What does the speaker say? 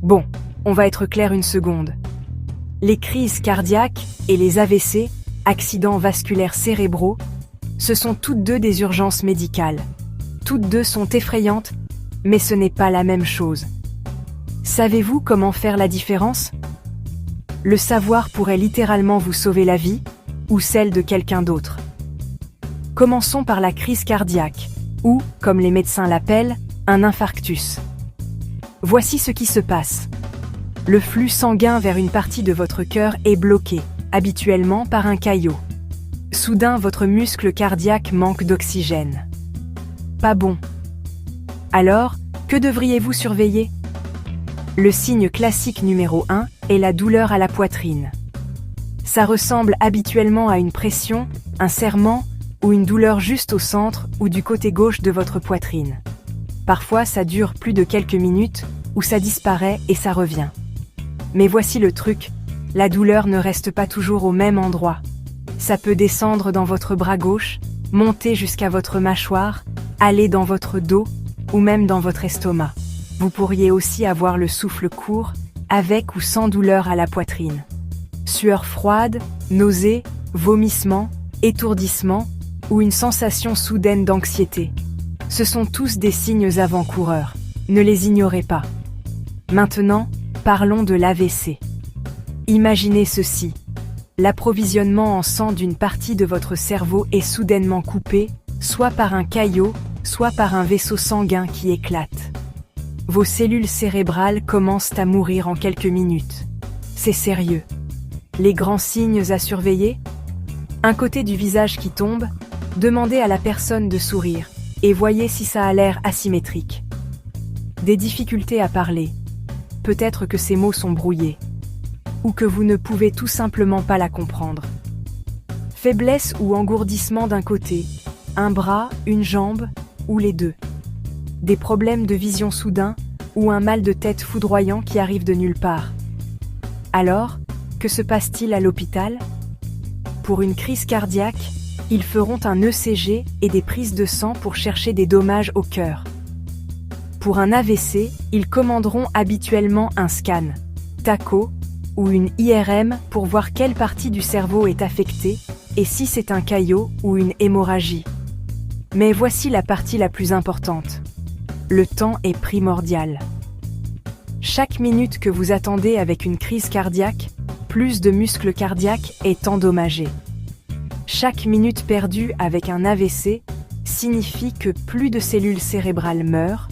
Bon, on va être clair une seconde. Les crises cardiaques et les AVC, accidents vasculaires cérébraux, ce sont toutes deux des urgences médicales. Toutes deux sont effrayantes, mais ce n'est pas la même chose. Savez-vous comment faire la différence? Le savoir pourrait littéralement vous sauver la vie, ou celle de quelqu'un d'autre. Commençons par la crise cardiaque, ou, comme les médecins l'appellent, un infarctus. Voici ce qui se passe. Le flux sanguin vers une partie de votre cœur est bloqué, habituellement par un caillot. Soudain, votre muscle cardiaque manque d'oxygène. Pas bon. Alors, que devriez-vous surveiller? Le signe classique numéro 1 est la douleur à la poitrine. Ça ressemble habituellement à une pression, un serrement ou une douleur juste au centre ou du côté gauche de votre poitrine. Parfois, ça dure plus de quelques minutes ou ça disparaît et ça revient. Mais voici le truc, la douleur ne reste pas toujours au même endroit. Ça peut descendre dans votre bras gauche, monter jusqu'à votre mâchoire, aller dans votre dos ou même dans votre estomac. Vous pourriez aussi avoir le souffle court, avec ou sans douleur à la poitrine. Sueur froide, nausées, vomissements, étourdissement ou une sensation soudaine d'anxiété. Ce sont tous des signes avant-coureurs. Ne les ignorez pas. Maintenant, parlons de l'AVC. Imaginez ceci. L'approvisionnement en sang d'une partie de votre cerveau est soudainement coupé, soit par un caillot, soit par un vaisseau sanguin qui éclate. Vos cellules cérébrales commencent à mourir en quelques minutes. C'est sérieux. Les grands signes à surveiller? Un côté du visage qui tombe, demandez à la personne de sourire et voyez si ça a l'air asymétrique. Des difficultés à parler. Peut-être que ces mots sont brouillés. Ou que vous ne pouvez tout simplement pas la comprendre. Faiblesse ou engourdissement d'un côté, un bras, une jambe, ou les deux. Des problèmes de vision soudains, ou un mal de tête foudroyant qui arrive de nulle part. Alors, que se passe-t-il à l'hôpital? Pour une crise cardiaque, ils feront un ECG et des prises de sang pour chercher des dommages au cœur. Pour un AVC, ils commanderont habituellement un scan, TACO, ou une IRM pour voir quelle partie du cerveau est affectée et si c'est un caillot ou une hémorragie. Mais voici la partie la plus importante. Le temps est primordial. Chaque minute que vous attendez avec une crise cardiaque, plus de muscles cardiaques est endommagé. Chaque minute perdue avec un AVC signifie que plus de cellules cérébrales meurent,